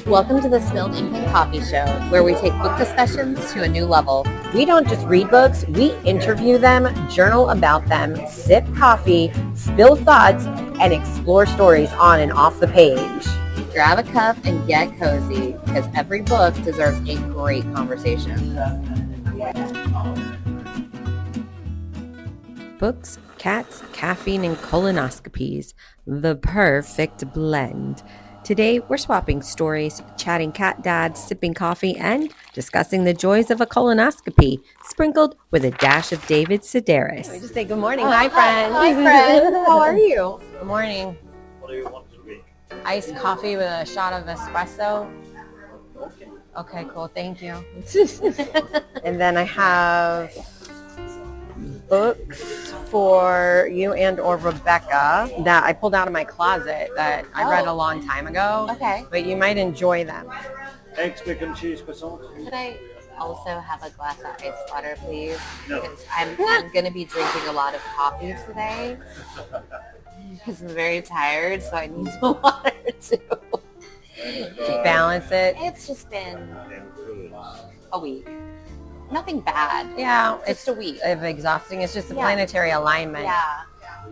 Welcome to the Spilled Ink and Coffee Show, where we take book discussions to a new level. We don't just read books, we interview them, journal about them, sip coffee, spill thoughts, and explore stories on and off the page. Grab a cup and get cozy, because every book deserves a great conversation. Books, cats, caffeine, and colonoscopies. The perfect blend. Today, we're swapping stories, chatting cat dads, sipping coffee, and discussing the joys of a colonoscopy, sprinkled with a dash of David Sedaris. We just say good morning. Hi, friend. Hi, friend. How are you? Good morning. What do you want to drink? Iced coffee with a shot of espresso. Okay. Okay, cool. Thank you. And then I have books for you and or Rebecca that I pulled out of my closet that I read a long time ago. Okay. But you might enjoy them. Eggs, bacon, cheese, croissant. Could I also have a glass of iced water, please? No. Because I'm going to be drinking a lot of coffee today. Because I'm very tired, so I need some water too. To balance it. It's just been a week. Nothing bad. Yeah, Just a week. It's exhausting. It's just a Yeah. planetary alignment. Yeah.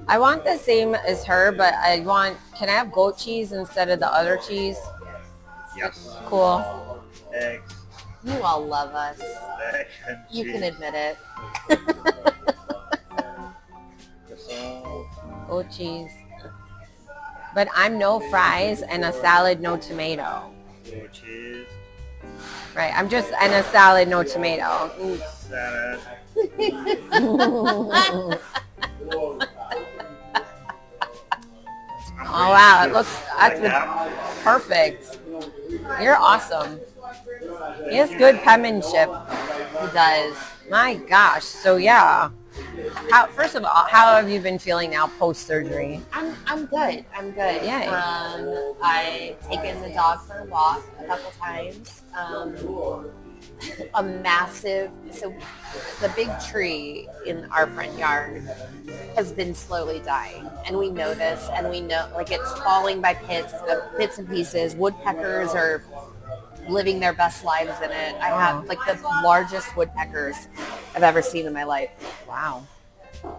I want the same as her, but can I have goat cheese instead of the other cheese? Yes. Cool. Eggs, You all love us. bacon, You cheese, can admit it. croissant. Goat cheese. But I'm no fries and a salad, no tomato. Goat cheese, Right, I'm just, and a salad, no tomato. Ooh. salad. Oh wow, perfect. You're awesome. He has good penmanship. He does. My gosh. So yeah. First of all, how have you been feeling now post surgery? I'm good. I'm good. Yay. I've taken the dog for a walk a couple times. So the big tree in our front yard has been slowly dying, and we know this, and we know like it's falling by bits and pieces. Woodpeckers are living their best lives in it. I have like the largest woodpeckers I've ever seen in my life. Wow.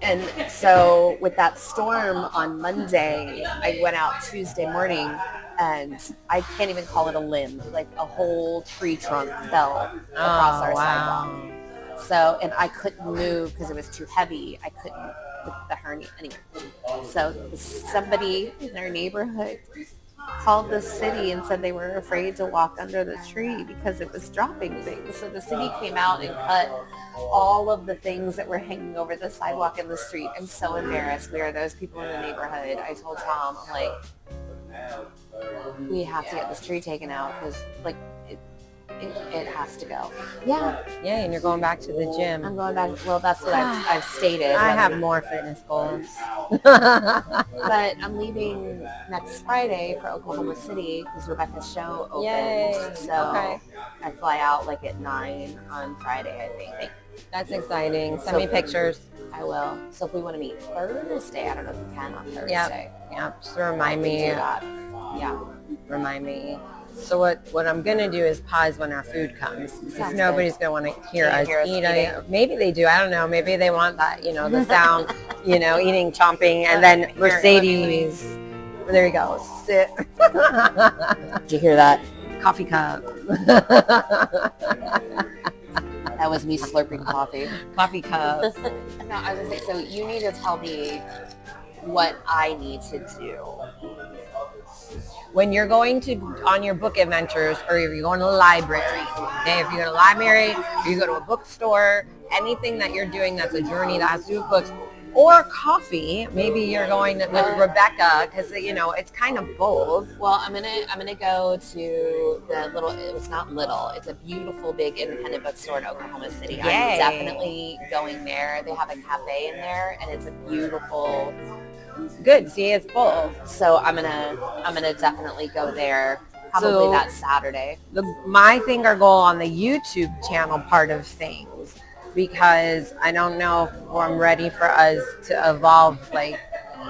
And so with that storm on Monday, I went out Tuesday morning, and I can't even call it a limb. Like a whole tree trunk fell across our sidewalk. So, and I couldn't move because it was too heavy. I couldn't with the hernia. Anyway, so somebody in our neighborhood called the city and said they were afraid to walk under the tree because it was dropping things. So the city came out and cut all of the things that were hanging over the sidewalk in the street. I'm so embarrassed. We are those people in the neighborhood. I told Tom, I'm like, we have to get this tree taken out because like it has to go. Yeah. Yeah, and you're going back to the gym. I'm going back. Well, that's what I've stated. I have more fitness goals. But I'm leaving next Friday for Oklahoma City because Rebecca's show opens. Yay. So Okay. I fly out like at 9 on Friday, I think. That's exciting. Send me pictures. I will. So if we want to meet Thursday, I don't know if we can on Thursday. Yeah, just remind We me. do that. Yeah. Remind me. So what I'm going to do is pause when our food comes. Because Sounds nobody's going to want to hear us eat. eating. Maybe they do. I don't know. Maybe they want that, the sound, eating, chomping. And then Mercedes. There you go. Sit. Did you hear that? Coffee cup. That was me slurping coffee. Coffee cup. No, I was going to say, so you need to tell me what I need to do. When you're going on your book adventures, or if you're going to the library, okay, if you go to the library, or you go to a bookstore, anything that you're doing that's a journey that has to do with books, or coffee, maybe you're going with Rebecca, because it's kind of both. Well, I'm gonna go to the little. It's not little. It's a beautiful big independent bookstore in Oklahoma City. Yay. I'm definitely going there. They have a cafe in there, and it's a beautiful. Good. See, it's both. So I'm gonna definitely go there. Probably that Saturday. My finger goal on the YouTube channel part of things, because I don't know if I'm ready for us to evolve like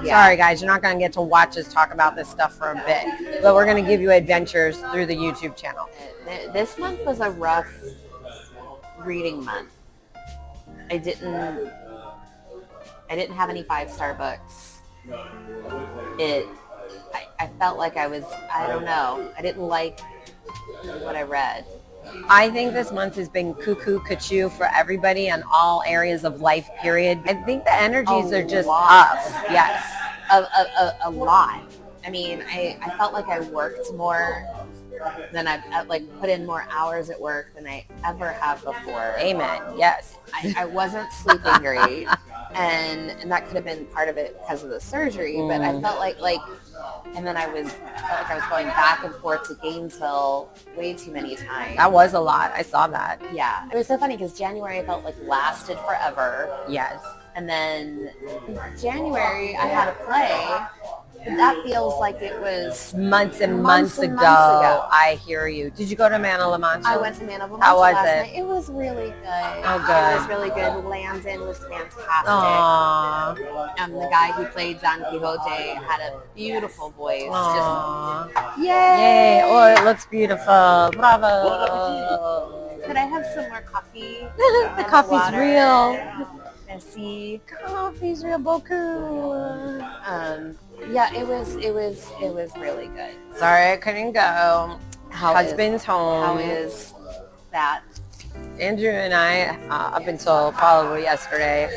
Yeah. Sorry, guys, you're not going to get to watch us talk about this stuff for a bit, but we're going to give you adventures through the YouTube channel. This month was a rough reading month. I didn't have any 5-star books. I felt like I don't know. I didn't like what I read. I think this month has been cuckoo cuckoo for everybody in all areas of life, period. I think the energies are just up. Yes. A lot. I mean, I felt like I worked more than I've like put in more hours at work than I ever have before. Amen. Yes. I wasn't sleeping great, and that could have been part of it because of the surgery. But I felt like, and then I felt like I was going back and forth to Gainesville way too many times. That was a lot. I saw that. Yeah, it was so funny because January I felt like lasted forever. Yes. And then January I had a play. That feels like it was months and months ago. I hear you. Did you go to Man of La Mancha? I went to Man of La Mancha. How was last it? night. It was really good. Oh, good. It was really good. Landon was fantastic. Aww. The guy who played Don Quixote had a beautiful voice. Aww. Just, yay! Yay. Oh, it looks beautiful. Bravo. Could I have some more coffee? The coffee's real. Merci. Coffee's real beaucoup. Yeah, it was really good. Sorry I couldn't go. Husband's home. How is that? Andrew and I, up until probably yesterday,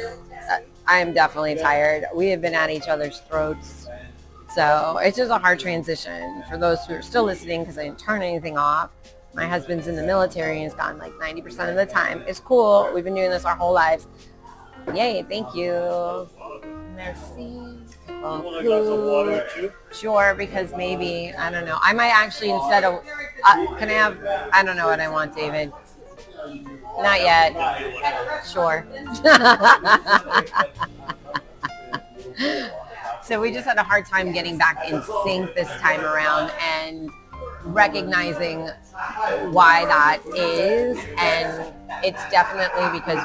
I am definitely tired. We have been at each other's throats. So it's just a hard transition. For those who are still listening, because I didn't turn anything off, my husband's in the military and is gone like 90% of the time. It's cool. We've been doing this our whole lives. Yay, thank you. Merci. Want a glass of water too? Sure, because maybe, I don't know. I might actually, instead of, can I have, I don't know what I want, David. Not yet. Sure. So we just had a hard time getting back in sync this time around and recognizing why that is, and it's definitely because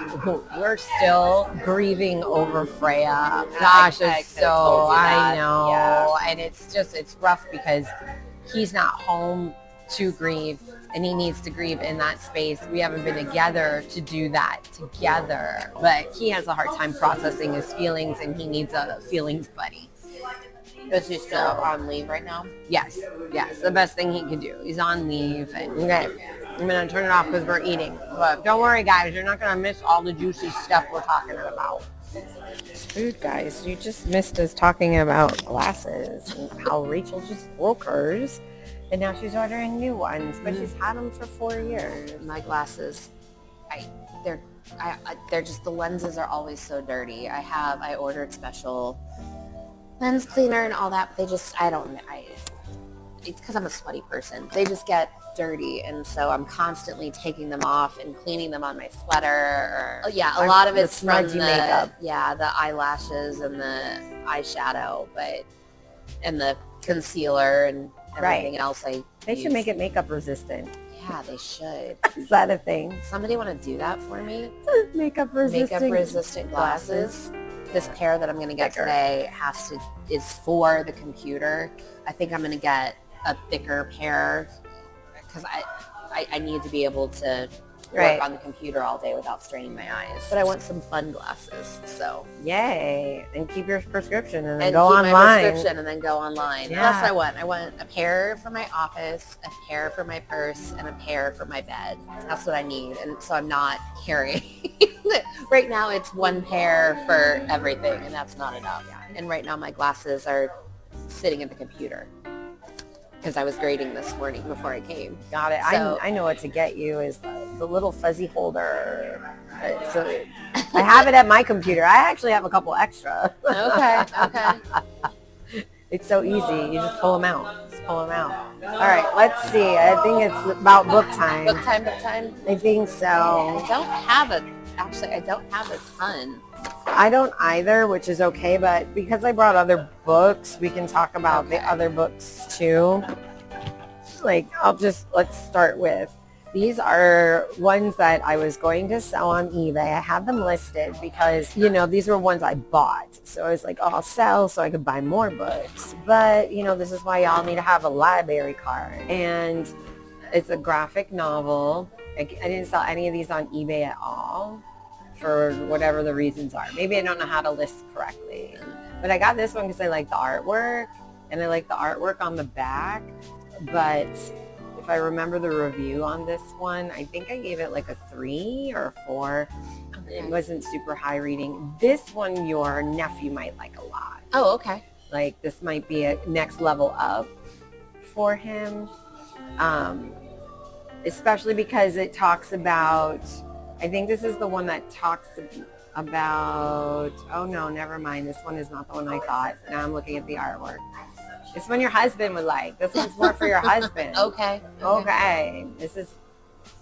we're still grieving over Freya. Gosh, it's so, I know, yeah. And it's rough because he's not home to grieve, and he needs to grieve in that space. We haven't been together to do that together, but he has a hard time processing his feelings, and he needs a feelings buddy. Is he still on leave right now? Yes, the best thing he could do. He's on leave. And, okay, I'm going to turn it off because we're eating. But don't worry, guys. You're not going to miss all the juicy stuff we're talking about. Food, guys. You just missed us talking about glasses and how Rachel just broke hers. And now she's ordering new ones. But she's had them for 4 years. My glasses, they're just, the lenses are always so dirty. I ordered special lens cleaner and all that, but they just, it's because I'm a sweaty person. They just get dirty, and so I'm constantly taking them off and cleaning them on my sweater. A lot of it's from the makeup. Yeah, the eyelashes and the eyeshadow, and the concealer and everything else. They should make it makeup resistant. Yeah, they should. Is that a thing? Somebody want to do that for me? Makeup resistant glasses. This pair that I'm going to get today is for the computer. I think I'm going to get a thicker pair because I need to be able to work on the computer all day without straining my eyes. But I want some fun glasses, so. Yay. And keep your prescription and then go online. My prescription and then go online. Yeah. That's what I want. I want a pair for my office, a pair for my purse, and a pair for my bed. That's what I need. And so I'm not carrying. Right now it's one pair for everything, and that's not enough. And right now my glasses are sitting at the computer because I was grading this morning before I came. Got it. So, I know what to get you is the little fuzzy holder. So I have it at my computer. I actually have a couple extra. Okay. It's so easy. You just pull them out. All right, let's see. I think it's about book time. Book time? I think so. I don't have a ton. I don't either, which is okay, but because I brought other books, we can talk about the other books too. Let's start with These are ones that I was going to sell on eBay. I had them listed because, you know, these were ones I bought. So I was like, oh, I'll sell so I could buy more books. But, you know, this is why y'all need to have a library card. And it's a graphic novel. I didn't sell any of these on eBay at all for whatever the reasons are. Maybe I don't know how to list correctly. But I got this one because I like the artwork. And I like the artwork on the back. But if I remember the review on this one, I think I gave it like a 3 or a 4. Okay. It wasn't super high reading. This one your nephew might like a lot. Oh, okay. Like this might be a next level up for him. Especially because it talks about, I think this is the one that talks about, oh no, never mind. This one is not the one I thought. Now I'm looking at the artwork. This one your husband would like. This one's more for your husband. Okay. This is,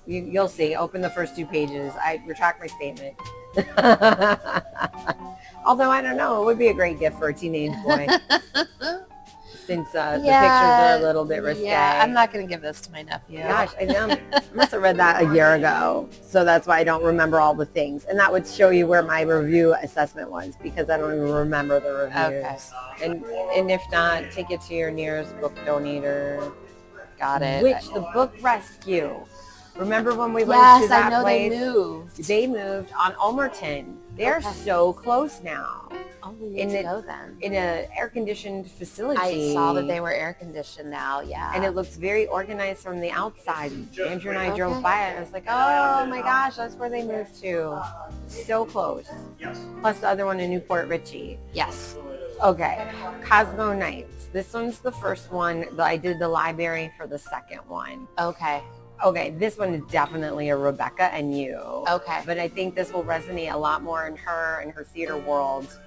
you'll see. Open the first 2 pages. I retract my statement. Although, I don't know. It would be a great gift for a teenage boy. Since the pictures are a little bit risque. Yeah, I'm not going to give this to my nephew. Gosh, I must have read that a year ago. So that's why I don't remember all the things. And that would show you where my review assessment was because I don't even remember the reviews. Okay. And if not, take it to your nearest book donator. Got it. Which the Book Rescue. Remember when we went to that place? Yes, I know place? they moved. They moved on Ulmerton. They're so close now. Oh, we need to go then. In an air-conditioned facility. I saw that they were air-conditioned now, yeah. And it looks very organized from the outside. Andrew and I drove by it. I was like, oh my gosh, that's where they moved to. So close. Plus the other one in Newport Richie. Yes. Okay. Cosmo Nights. This one's the first one. I did the library for the second one. Okay, this one is definitely a Rebecca and you. Okay. But I think this will resonate a lot more in her theater world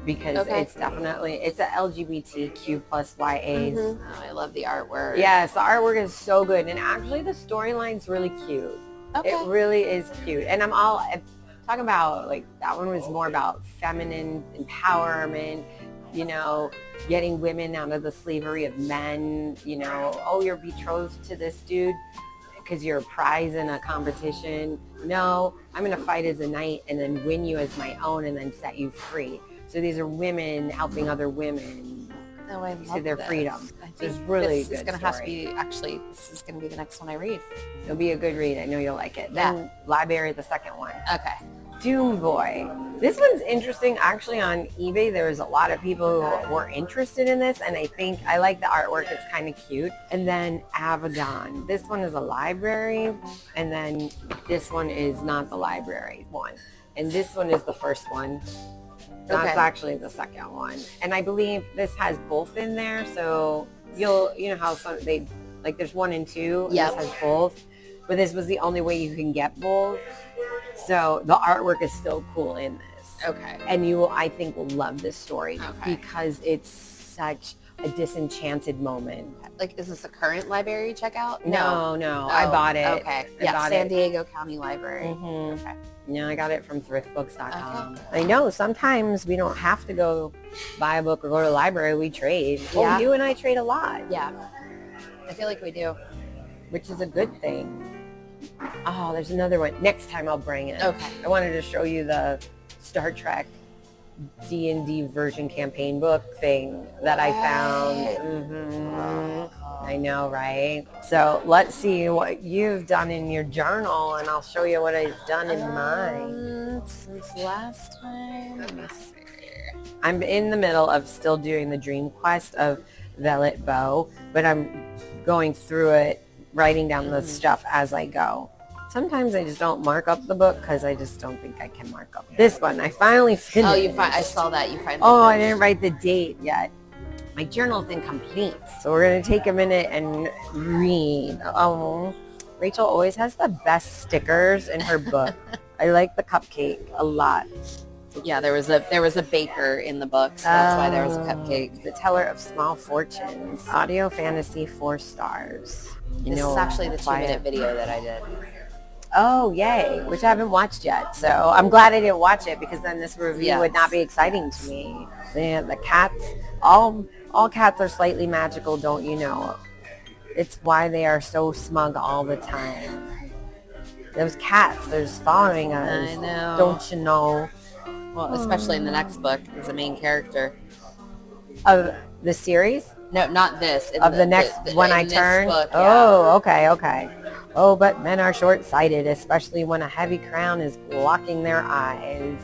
because it's definitely, it's a LGBTQ plus YAs. Mm-hmm. Oh, I love the artwork. Yes, the artwork is so good. And actually the storyline's really cute. Okay. It really is cute. And I'm talking about, like, that one was more about feminine empowerment, you know, getting women out of the slavery of men, you know, oh, you're betrothed to this dude because you're a prize in a competition. No, I'm going to fight as a knight and then win you as my own and then set you free. So these are women helping other women to their freedom. It's really good. This is going to have to be, actually, this is going to be the next one I read. It'll be a good read. I know you'll like it. Then Library, the second one. Okay. Doom Boy. This one's interesting. Actually, on eBay, there was a lot of people who were interested in this, and I like the artwork. It's kind of cute. And then Abaddon. This one is a library, and then this one is not the library one. And this one is the first one. That's actually the second one. And I believe this has both in there, so you know how there's 1 and 2, and this has both. But this was the only way you can get both. So the artwork is still cool in this. Okay. And you, I think, will love this story because it's such a disenchanted moment. Like, is this a current library checkout? No. I bought it. Okay. San Diego County Library. Mm-hmm. Okay. No, I got it from thriftbooks.com. Okay. I know sometimes we don't have to go buy a book or go to the library. We trade. Yeah. Well, you and I trade a lot. Yeah. I feel like we do. Which is a good thing. Oh, there's another one. Next time I'll bring it. Okay. I wanted to show you the Star Trek D&D version campaign book thing that I found. Mm-hmm. I know, right? So let's see what you've done in your journal, and I'll show you what I've done in mine. Since last time, let me see. I'm in the middle of still doing the dream quest of Velvet Bow, but I'm going through it, writing down the stuff as I go. Sometimes I just don't mark up the book because I just don't think I can mark up this one. I finally finished. Oh, I saw that. You finally I didn't write the date yet. My journal's incomplete. So we're going to take a minute and read. Oh, Rachel always has the best stickers in her book. I like the cupcake a lot. Yeah, there was a baker in the book, so that's why there was a cupcake. The Teller of Small Fortunes. Audio fantasy 4 stars. This is actually the 2-minute video that I did. Oh, yay, which I haven't watched yet. So I'm glad I didn't watch it because then this review would not be exciting to me. The cats, all cats are slightly magical, don't you know? It's why they are so smug all the time. Those cats, they're just following us. I know. Don't you know? Well, especially in the next book, as a main character. Of the series? No, not this. Of the next When I Turn? Book, oh, okay. Oh, but men are short-sighted, especially when a heavy crown is blocking their eyes.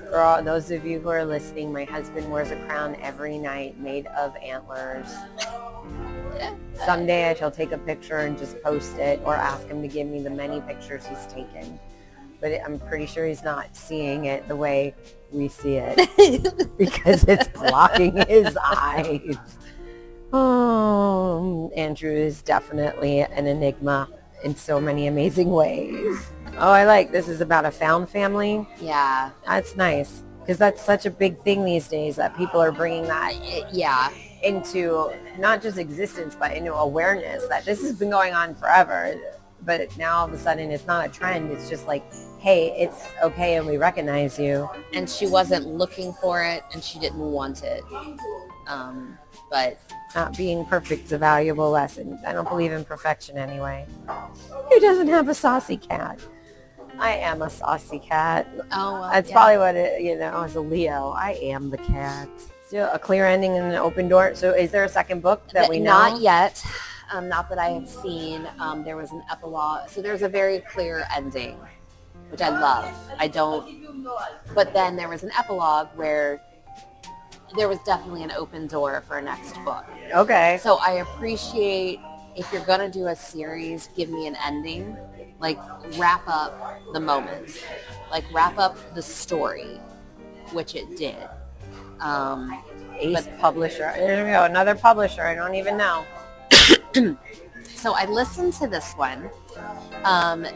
For all those of you who are listening, my husband wears a crown every night made of antlers. Someday I shall take a picture and just post it, or ask him to give me the many pictures he's taken. But I'm pretty sure he's not seeing it the way we see it because it's blocking his eyes. Oh, Andrew is definitely an enigma in so many amazing ways. Oh, I like this is about a found family. Yeah. That's nice because that's such a big thing these days that people are bringing that into not just existence but into awareness that this has been going on forever. But now all of a sudden it's not a trend. It's just like, hey, it's okay and we recognize you. And she wasn't looking for it and she didn't want it. But not being perfect is a valuable lesson. I don't believe in perfection anyway. Who doesn't have a saucy cat? I am a saucy cat. Oh, well, that's probably what it, as a Leo, I am the cat. Still a clear ending and an open door. So is there a second book that we know? Not yet. Not that I have seen. There was an epilogue. So there's a very clear ending, which I love. But then there was an epilogue where there was definitely an open door for a next book. Okay. So I appreciate if you're going to do a series, give me an ending. Like, wrap up the moment. Like, wrap up the story, which it did. Ace publisher. There we go. Another publisher. I don't even know. So I listened to this one.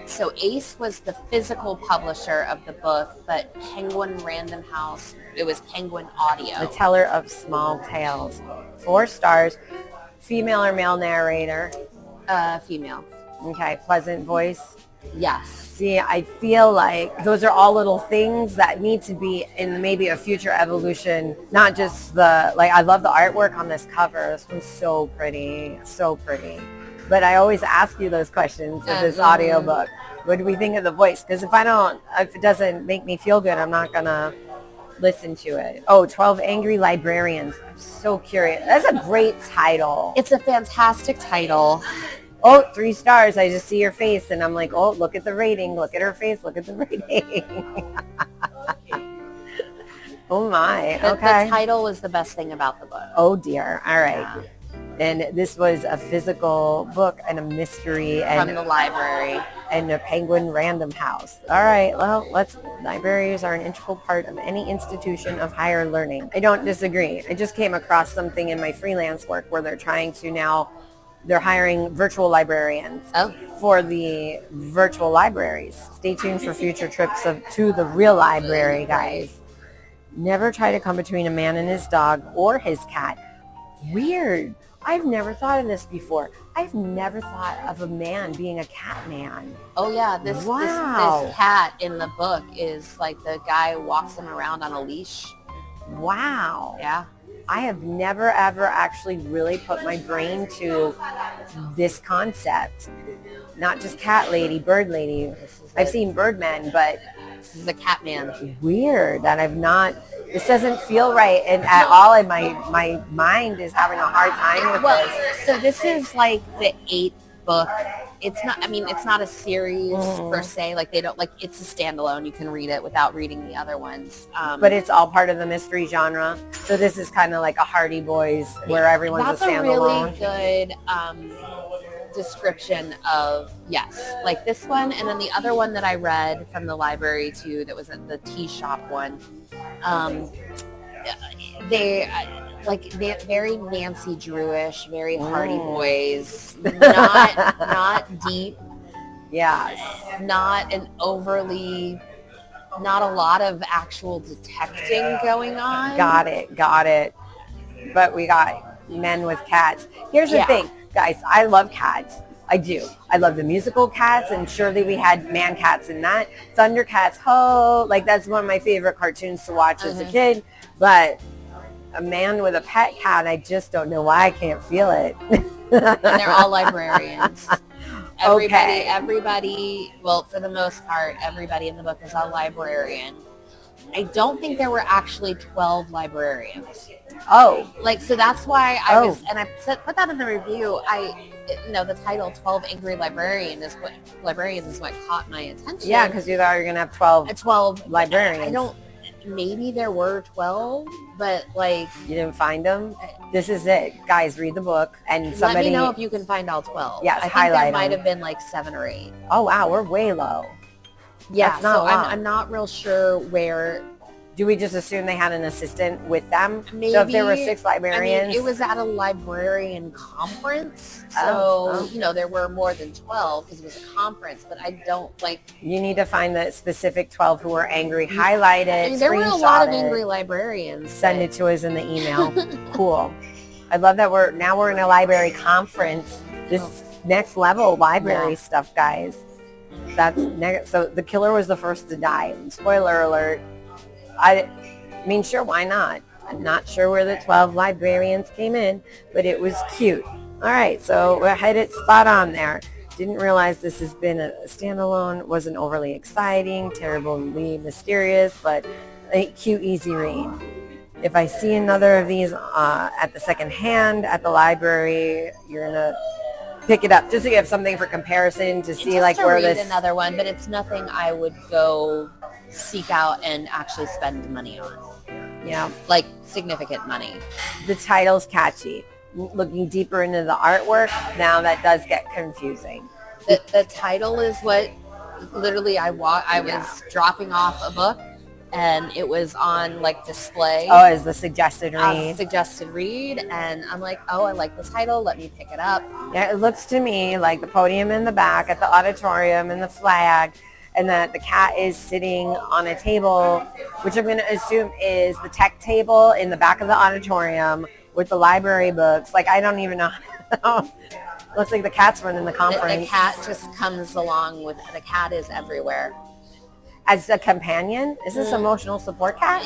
So Ace was the physical publisher of the book, but Penguin Random House, it was Penguin Audio. The teller of small tales. 4 stars. Female or male narrator? Female. Okay. Pleasant voice? Yes. See, I feel like those are all little things that need to be in maybe a future evolution, not just I love the artwork on this cover. This one's so pretty, so pretty. But I always ask you those questions of this audiobook. What do we think of the voice? Because if it doesn't make me feel good, I'm not going to listen to it. Oh, 12 Angry Librarians. I'm so curious. That's a great title. It's a fantastic title. Oh, 3 stars. I just see your face and I'm like, oh, look at the rating. Look at her face. Look at the rating. Oh my. Okay. The title was the best thing about the book. Oh dear. All right. Yeah. And this was a physical book and a mystery from the library and a Penguin Random House. All right. Well, libraries are an integral part of any institution of higher learning. I don't disagree. I just came across something in my freelance work where they're trying to now they're hiring virtual librarians for the virtual libraries. Stay tuned for future trips to the real library, guys. Never try to come between a man and his dog or his cat. Weird. I've never thought of this before. I've never thought of a man being a cat man. Oh, yeah. This cat in the book is like the guy walks him around on a leash. Wow. Yeah. I have never, ever actually really put my brain to this concept. Not just cat lady, bird lady. I've seen Birdman, but this is a cat man. Weird that this doesn't feel right and at all, and my mind is having a hard time with this. So this is like the 8th book. It's not a series per se. Like it's a standalone. You can read it without reading the other ones. But it's all part of the mystery genre. So this is kind of like a Hardy Boys where everyone's a standalone. That's a really good description of, yes, like this one. And then the other one that I read from the library too, that was at the tea shop one. They're very Nancy Drew-ish, very Hardy Boys, not deep. Yeah. Not a lot of actual detecting going on. Got it. But we got men with cats. Here's the thing, guys, I love cats. I do. I love the musical Cats, and surely we had man cats in that. Thundercats, that's one of my favorite cartoons to watch as a kid. But a man with a pet cat, I just don't know why I can't feel it. And they're all librarians. Everybody, well, for the most part, everybody in the book is a librarian. I don't think there were actually 12 librarians. Oh. So that's why I was, and I put that in the review. The title 12 Angry Librarians is what caught my attention. Yeah, because you thought you were going to have 12 librarians. Maybe there were 12, but you didn't find them. This is it, guys. Read the book, and somebody. Let me know if you can find all 12. Yes, I think there might have been 7 or 8. Oh wow, we're way low. Yeah, so I'm not real sure where. Do we just assume they had an assistant with them? Maybe. So if there were 6 librarians? It was at a librarian conference. So, there were more than 12 because it was a conference, but I don't You need to find the specific 12 who were angry, highlight it, there were a lot of angry librarians. Send it to us in the email. Cool. I love that we're in a library conference. This next level library stuff, guys. So the killer was the first to die. Spoiler alert. I mean, sure, why not? I'm not sure where the 12 librarians came in, but it was cute. All right, so we're headed spot on there. Didn't realize this has been a standalone. Wasn't overly exciting, terribly mysterious, but a cute, easy read. If I see another of these at the second hand at the library, you're going to pick it up just so you have something for comparison to see where this. Another one, but it's nothing I would go seek out and actually spend money on. Yeah, significant money. The title's catchy. Looking deeper into the artwork, now that does get confusing. The title is what literally I was dropping off a book and it was on display. Oh, as the suggested read. Suggested read, and I'm like, oh, I like the title. Let me pick it up. Yeah, it looks to me like the podium in the back at the auditorium and the flag, and that the cat is sitting on a table, which I'm going to assume is the tech table in the back of the auditorium with the library books. I don't even know. Looks like the cat's running the conference. The cat just comes along with, the cat is everywhere. As a companion? Is this emotional support cat?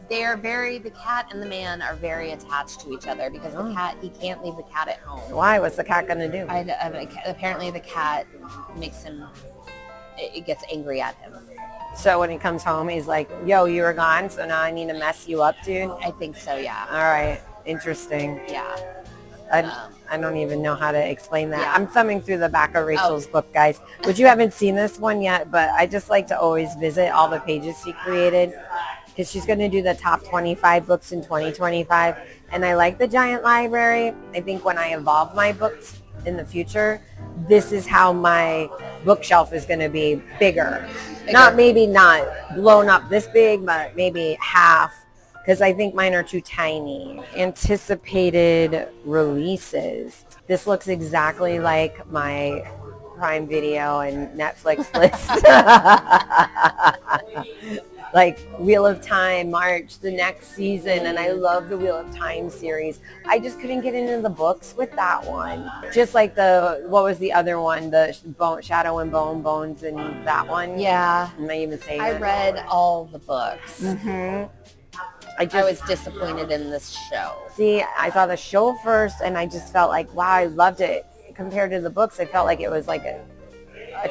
The cat and the man are very attached to each other because the cat, he can't leave the cat at home. Why? What's the cat going to do? Apparently the cat makes him, it gets angry at him. So when he comes home, he's like, yo, you were gone, so now I need to mess you up, dude? I think so, yeah. All right. Interesting. Yeah. I don't even know how to explain that. Yeah. I'm thumbing through the back of Rachel's book, guys, which you haven't seen this one yet, but I just like to always visit all the pages she created because she's going to do the top 25 books in 2025. And I like the giant library. I think when I evolve my books in the future, this is how my bookshelf is going to be bigger. Maybe not blown up this big, but maybe half. Because I think mine are too tiny. Anticipated releases. This looks exactly like my Prime Video and Netflix list. Wheel of Time, March, the next season, and I love the Wheel of Time series. I just couldn't get into the books with that one. Just like what was the other one? The Shadow and Bones and that one? Yeah. Am I even saying I read all the books. Mm-hmm. I was disappointed in this show. See, I saw the show first, and I just felt like, wow, I loved it. Compared to the books, I felt like it was a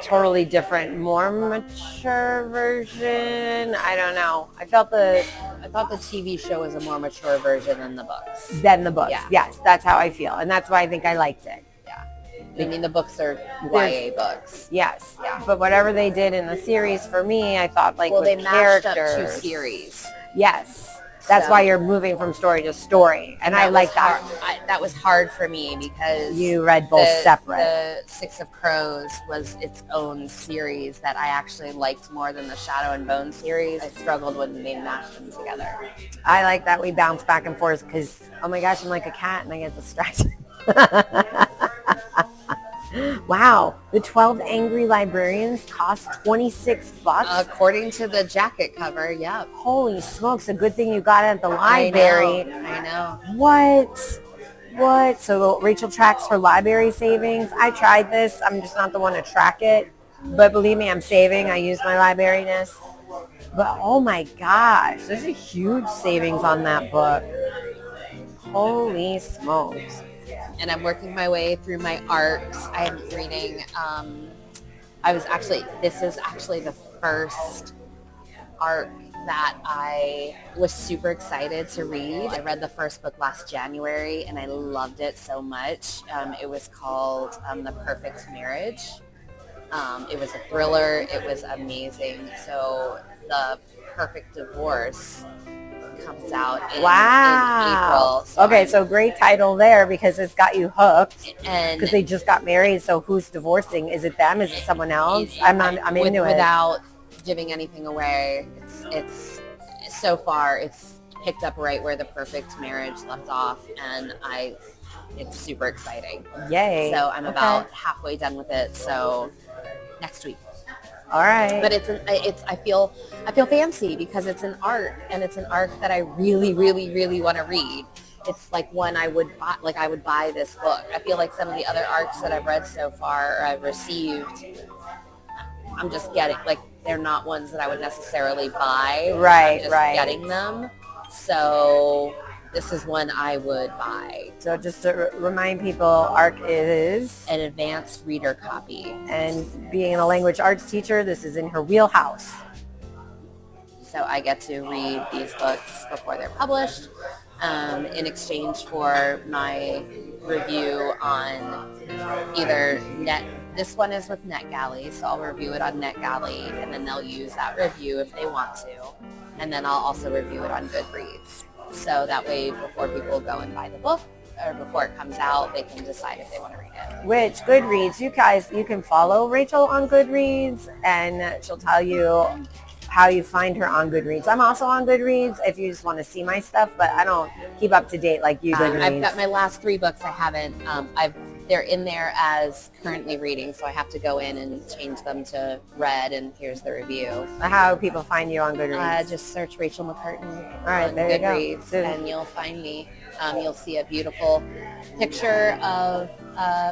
totally different, more mature version. I don't know. I thought the TV show was a more mature version than the books. Yeah. Yes, that's how I feel, and that's why I think I liked it. Yeah. I mean, the books are YA books. Yes. Yeah. But whatever they did in the series, for me, I thought they matched up 2 series. Yes. That's why you're moving from story to story. And I like that. That was hard for me because you read both separate. The Six of Crows was its own series that I actually liked more than the Shadow and Bone series. I struggled when they mashed them together. I like that we bounce back and forth because, oh my gosh, I'm like a cat and I get distracted. Wow, the 12 Angry Librarians cost $26. According to the jacket cover, yeah. Holy smokes, a good thing you got it at the library. I know. What? So Rachel tracks her library savings. I tried this. I'm just not the one to track it. But believe me, I'm saving. I use my libraryness. But oh my gosh, there's a huge savings on that book. Holy smokes. and I'm working my way through my arcs. I'm reading, this is actually the first arc that I was super excited to read. I read the first book last January and I loved it so much. It was called The Purrfect Marriage. It was a thriller. It was amazing. So The Purrfect Divorce comes out in April. So great title there because it's got you hooked. And because they just got married. So who's divorcing? Is it them? Is it someone else? I'm into it. Without giving anything away, it's so far it's picked up right where The Purrfect Marriage left off, and it's super exciting. Yay! So I'm about halfway done with it. So next week. All right. But I feel fancy because it's an arc, and it's an arc that I really, really, really want to read. It's like one I would buy this book. I feel like some of the other arcs that I've read so far or I've received, I'm just getting, like, they're not ones that I would necessarily buy. Right, I'm just right. getting them. So this is one I would buy. So just to remind people, ARC is an advanced reader copy. And being a language arts teacher, this is in her wheelhouse. So I get to read these books before they're published in exchange for my review on either this one is with NetGalley, so I'll review it on NetGalley, and then they'll use that review if they want to. And then I'll also review it on Goodreads. So that way, before people go and buy the book, or before it comes out, they can decide if they want to read it. Which Goodreads, you guys, you can follow Rachel on Goodreads, and she'll tell you how you find her on Goodreads. I'm also on Goodreads if you just want to see my stuff, but I don't keep up to date like you do. I've got my last 3 books I haven't. They're in there as currently reading, so I have to go in and change them to read, and here's the review. How do people find you on Goodreads? Just search Rachel McCartan on Goodreads, you go. And you'll find me. You'll see a beautiful picture of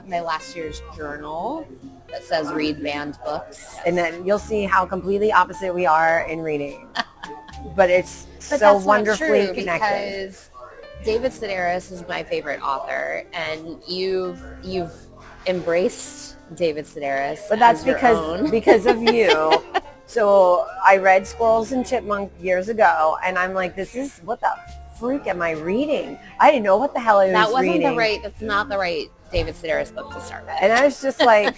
my last year's journal that says read banned books. And then you'll see how completely opposite we are in reading. But it's so wonderfully connected. Because David Sedaris is my favorite author, and you've embraced David Sedaris. But that's because of you. So I read Squirrels and Chipmunk years ago, and I'm like, what the freak am I reading? I didn't know what the hell I was reading. That's not the right David Sedaris book to start with. And I was just like,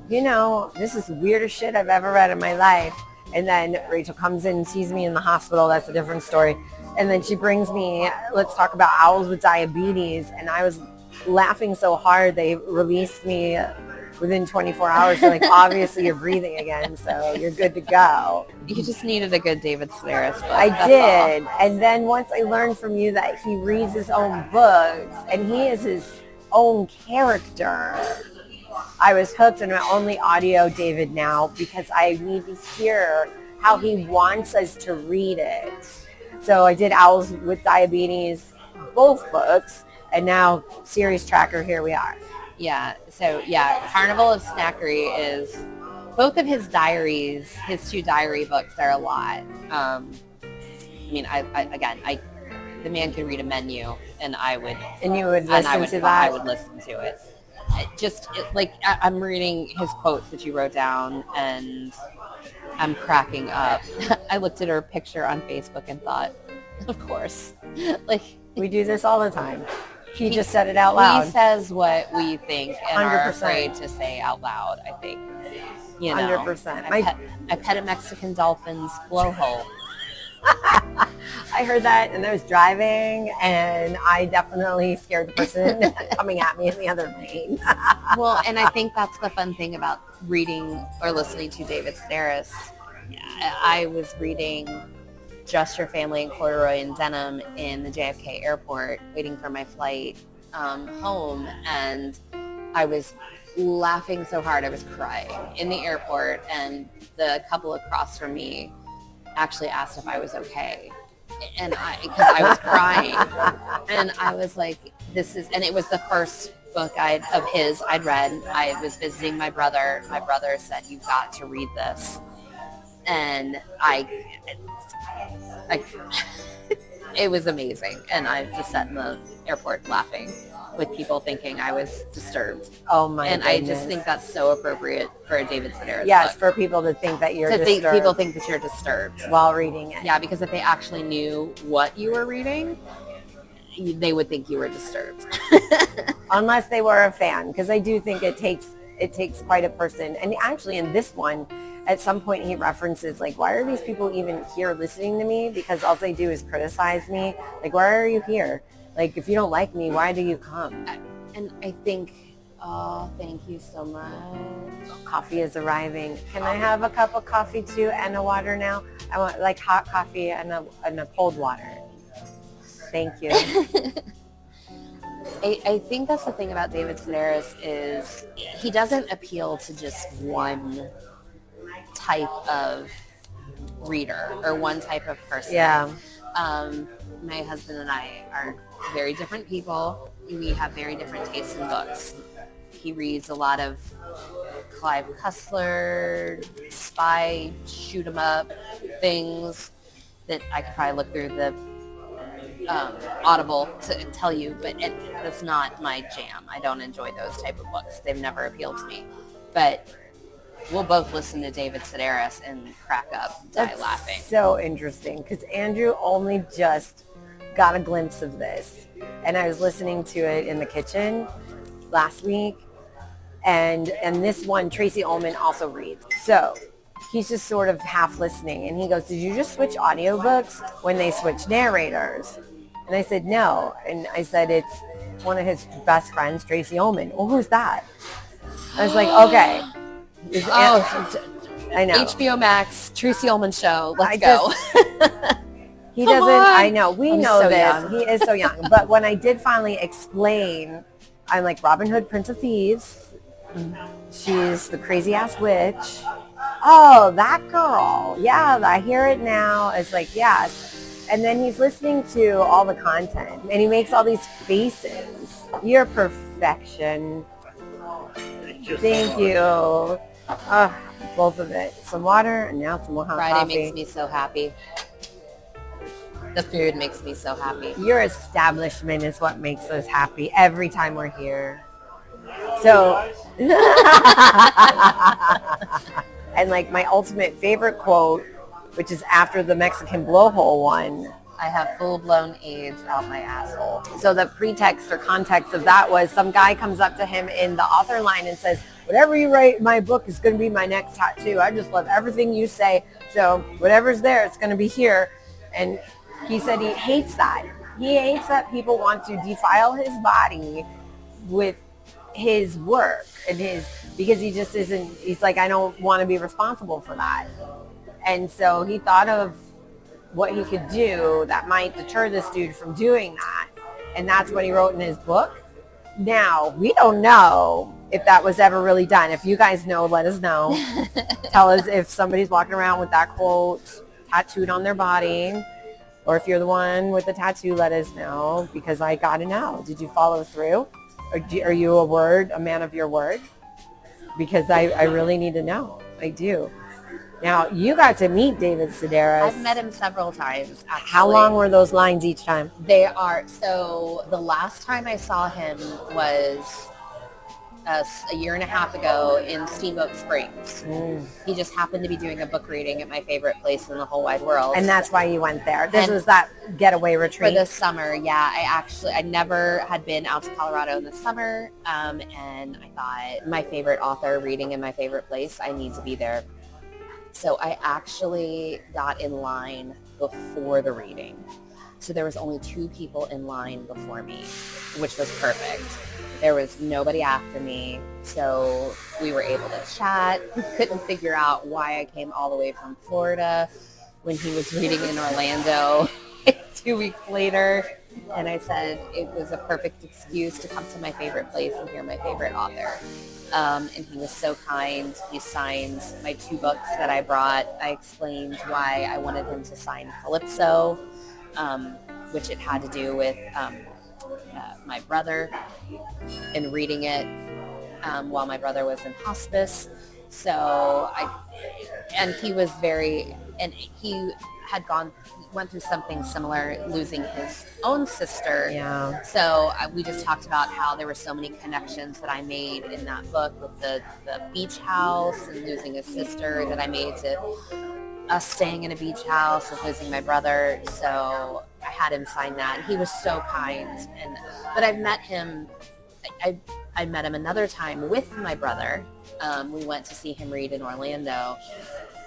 this is the weirdest shit I've ever read in my life. And then Rachel comes in and sees me in the hospital. That's a different story. And then she brings me, let's talk about owls with diabetes. And I was laughing so hard they released me within 24 hours. They're like, obviously you're breathing again, so you're good to go. You just needed a good David Sedaris book. I did. All. And then once I learned from you that he reads his own books and he is his own character, I was hooked, and I only audio David now because I need to hear how he wants us to read it. So I did Owls with Diabetes, both books, and now Series Tracker, here we are. Yeah, so Carnival of Snackery is both of his diaries, his 2 diary books are a lot. The man could read a menu, and I would. And you would listen to that? I would listen to it. I'm reading his quotes that you wrote down, and I'm cracking up. I looked at her picture on Facebook and thought, of course. We do this all the time. He just said it out loud. He says what we think and 100%. are afraid to say out loud, I think. 100%. I pet a Mexican dolphin's blowhole. I heard that, and I was driving, and I definitely scared the person coming at me in the other lane. Well, and I think that's the fun thing about reading or listening to David Sedaris. I was reading Just Your Family in Corduroy and Denim in the JFK airport, waiting for my flight home, and I was laughing so hard I was crying in the airport, and the couple across from me actually asked if I was okay, and because I was crying, and I was like, and it was the first book I'd read. I was visiting my brother. My brother said, "You've got to read this," and it was amazing, and I just sat in the airport laughing with people thinking I was disturbed. Oh my And goodness. I just think that's so appropriate for a David Sedaris Yes, book. for people to think that you're disturbed. People think that you're disturbed while reading it. Yeah, because if they actually knew what you were reading, they would think you were disturbed. Unless they were a fan, because I do think it takes quite a person. And actually in this one, at some point he references, like, why are these people even here listening to me? Because all they do is criticize me. Like, why are you here? Like, if you don't like me, why do you come? And I think, oh, thank you so much. Coffee is arriving. Can I have a cup of coffee too and a water now? I want like hot coffee and a cold water. Thank you. I think that's the thing about David Sedaris is he doesn't appeal to just one type of reader or one type of person. Yeah. My husband and I are very different people. We have very different tastes in books. He reads a lot of Clive Cussler, spy, shoot 'em up things that I could probably look through the Audible to tell you, but that's not my jam. I don't enjoy those type of books. They've never appealed to me. But we'll both listen to David Sedaris and crack up, die laughing. So interesting, because Andrew only just got a glimpse of this, and I was listening to it in the kitchen last week, and this one Tracy Ullman also reads, so he's just sort of half listening, and he goes, did you just switch audiobooks when they switch narrators? And I said no, and I said it's one of his best friends, Tracy Ullman. Well, who's that? I was like, okay. I know. HBO Max, Tracy Ullman show. Let's go. He doesn't, I know, we know so this. young. He is so young. But when I did finally explain, I'm like, Robin Hood, Prince of Thieves. She's the crazy ass witch. Oh, that girl. Yeah, I hear it now. It's like, yes. And then he's listening to all the content and he makes all these faces. You're perfection. Thank you. Both of it. Some water and now some more hot Friday coffee. makes me so happy. The food makes me so happy. Your establishment is what makes us happy every time we're here. So, and like my ultimate favorite quote, which is after the Mexican blowhole one, I have full-blown AIDS out my asshole. so the pretext or context of that was some guy comes up to him in the author line and says, whatever you write in my book is going to be my next tattoo. I just love everything you say. So whatever's there, it's going to be here. And he said he hates that. He hates that people want to defile his body with his work and because he just isn't, he's like, I don't want to be responsible for that. And so he thought of what he could do that might deter this dude from doing that. And that's what he wrote in his book. Now, we don't know if that was ever really done. If you guys know, let us know. Tell us if somebody's walking around with that quote tattooed on their body, or if you're the one with the tattoo, let us know, because I got to know. Did you follow through? Or are you a man of your word? Because I really need to know. I do. Now, you got to meet David Sedaris. I've met him several times, actually. How long were those lines each time? They are, so the last time I saw him was a year and a half ago in Steamboat Springs. He just happened to be doing a book reading at my favorite place in the whole wide world. And that's why you went there. This was that getaway retreat. For the summer, yeah. I never had been out to Colorado in the summer, and I thought my favorite author reading in my favorite place, I need to be there. So I actually got in line before the reading. So there was only 2 people in line before me, which was perfect. There was nobody after me, so we were able to chat. Couldn't figure out why I came all the way from Florida when he was reading in Orlando 2 weeks later. And I said it was a perfect excuse to come to my favorite place and hear my favorite author. And he was so kind. He signed my 2 books that I brought. I explained why I wanted him to sign Calypso, which it had to do with my brother and reading it while my brother was in hospice. So he was very, and he went through something similar, losing his own sister. Yeah. So we just talked about how there were so many connections that I made in that book with the beach house and losing his sister, that I made to us staying in a beach house and losing my brother. So I had him sign that, and he was so kind. But I've met him. I met him another time with my brother. We went to see him read in Orlando,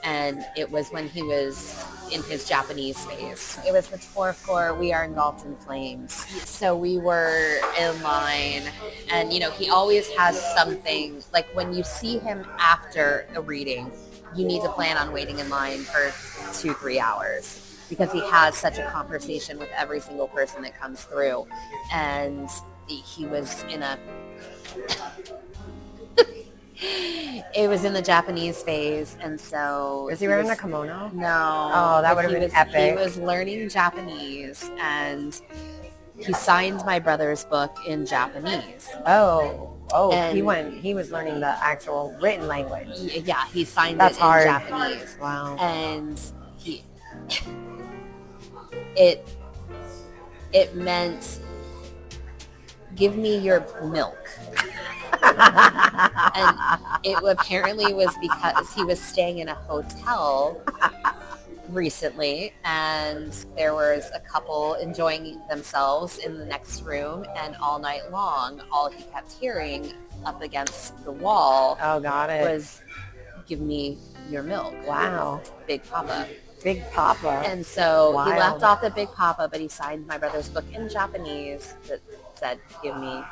and it was when he was in his Japanese phase. It was the tour for We Are Engulfed in Flames. So we were in line, and he always has something, like when you see him after a reading, you need to plan on waiting in line for 2-3 hours, because he has such a conversation with every single person that comes through. And he was in it was in the Japanese phase, and so... Was he wearing a kimono? No. Oh, that would have been epic. He was learning Japanese, and he signed my brother's book in Japanese. Oh, And he was learning the actual written language. Yeah, he signed That's it hard. in Japanese. Wow. And it meant, give me your milk. And it apparently was because he was staying in a hotel recently, and there was a couple enjoying themselves in the next room, and all night long, all he kept hearing up against the wall was, give me your milk. Wow. Big Papa. Big Papa. And so Wild. he left off at Big Papa, but he signed my brother's book in Japanese that said, give me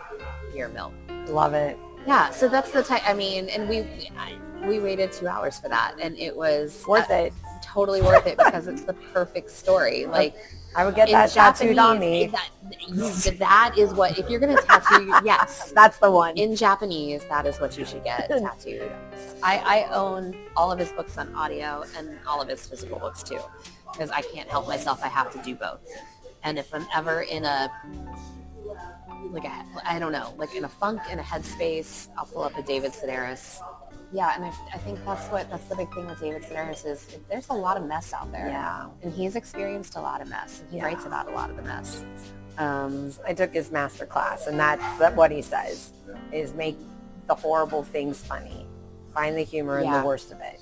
your milk. Love it. Yeah, so that's the type, and we waited 2 hours for that, and it was Worth it. Totally worth it, because it's the perfect story. Like, I would get that tattooed on me. That is what, if you're going to tattoo, yes. That's the one. In Japanese, that is what you should get tattooed. I own all of his books on audio and all of his physical books too, because I can't help myself. I have to do both. And if I'm ever in I don't know, like in a funk, in a headspace, I'll pull up a David Sedaris. Yeah, and I think that's the big thing with David Sedaris is there's a lot of mess out there. Yeah. And he's experienced a lot of mess. And he writes about a lot of the mess. I took his master class, and that's what he says, is make the horrible things funny. Find the humor in the worst of it.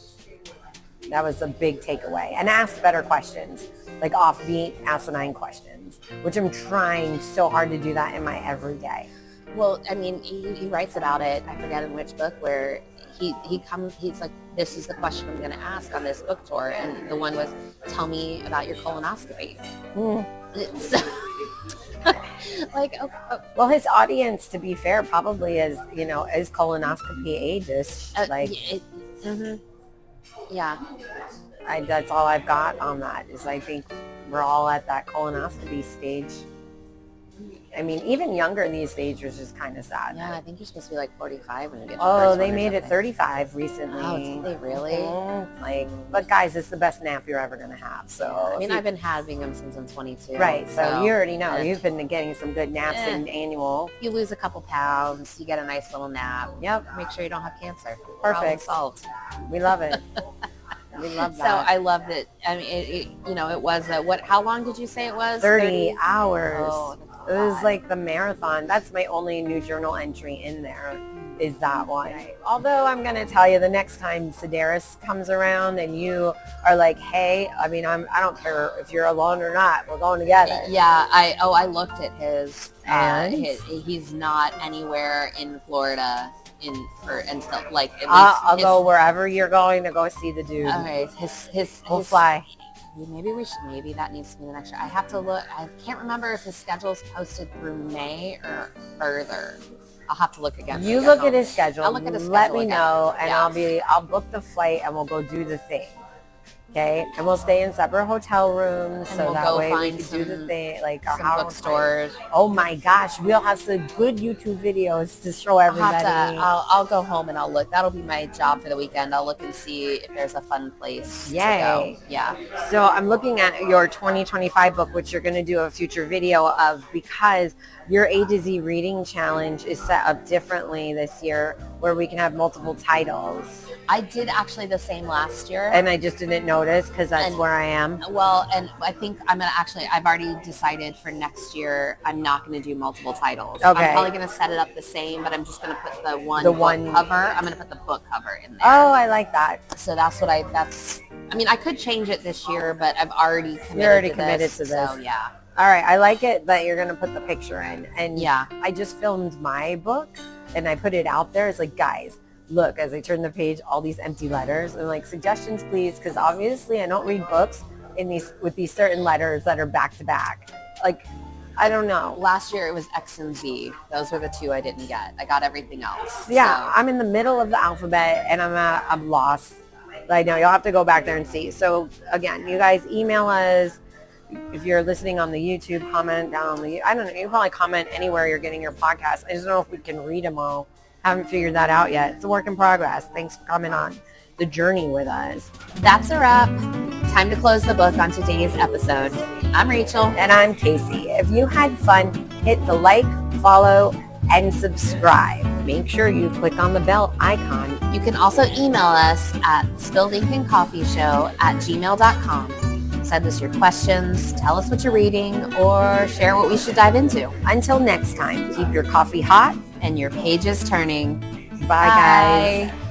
That was a big takeaway. And ask better questions, like offbeat, asinine questions, which I'm trying so hard to do that in my everyday. Well, he writes about it, I forget in which book, where he's like, this is the question I'm going to ask on this book tour. And the one was, tell me about your colonoscopy. So, well, his audience, to be fair, probably is colonoscopy ages. Yeah. That's all I've got on that, is I think we're all at that colonoscopy stage. Even younger these days, which is kind of sad. Yeah, I think you're supposed to be like 45 when you get Oh, they made it 35 recently. Oh, did they really? But guys, it's the best nap you're ever going to have. So I've been having them since I'm 22. Right, so you already know. You've been getting some good naps in annual. You lose a couple pounds, you get a nice little nap. Yep. Make sure you don't have cancer. Perfect. Problem solved. We love it. We love that. So I loved it. It was how long did you say it was? 30 hours. Oh, it was like the marathon. That's my only new journal entry in there, is that one. Right. Although I'm going to tell you, the next time Sedaris comes around and you are like, hey, I don't care if you're alone or not, we're going together. Yeah, I looked at his, and he's not anywhere in Florida until like at least I'll go wherever you're going to go see the dude. Okay, we'll fly. Maybe that needs to be the next year. I have to look. I can't remember if his schedule's posted through May or further. I'll have to look again. You look at his schedule. I'll look at his schedule. Let me know, and yeah. I'll book the flight, and we'll go do the thing. Okay, and we'll stay in separate hotel rooms, and so we'll that go way find we can do the thing, like our some bookstores. Oh my gosh, we'll have some good YouTube videos to show everybody. I'll go home and I'll look. That'll be my job for the weekend. I'll look and see if there's a fun place to go. Yeah. So I'm looking at your 2025 book, which you're going to do a future video of, because your A to Z reading challenge is set up differently this year, where we can have multiple titles. I did actually the same last year. And I just didn't know notice because that's And- where I am. Well, and I think I've already decided for next year, I'm not going to do multiple titles. Okay. I'm probably going to set it up the same, but I'm just going to put the one one- cover. I'm going to put the book cover in there. Oh, I like that. So that's what I mean, I could change it this year, but I've already committed You're already to committed this, to this. So yeah. All right. I like it that you're going to put the picture in. And Yeah. I just filmed my book and I put it out there. It's like, guys, look, as I turn the page, all these empty letters. And like, suggestions, please, because obviously I don't read books with these certain letters that are back to back. Like, I don't know. Last year it was X and Z. Those were the two I didn't get. I got everything else. Yeah, So. I'm in the middle of the alphabet and I'm lost. I know you'll have to go back there and see. So again, you guys email us. If you're listening on the YouTube, comment down on I don't know, you can probably comment anywhere you're getting your podcast. I just don't know if we can read them all. Haven't figured that out yet. It's a work in progress. Thanks for coming on the journey with us. That's a wrap. Time to close the book on today's episode. I'm Rachel. And I'm Casey. If you had fun, hit the like, follow, and subscribe. Make sure you click on the bell icon. You can also email us at spilledinkancofeeshow@gmail.com. Send us your questions, tell us what you're reading, or share what we should dive into. Until next time, keep your coffee hot And your pages turning. Bye, guys.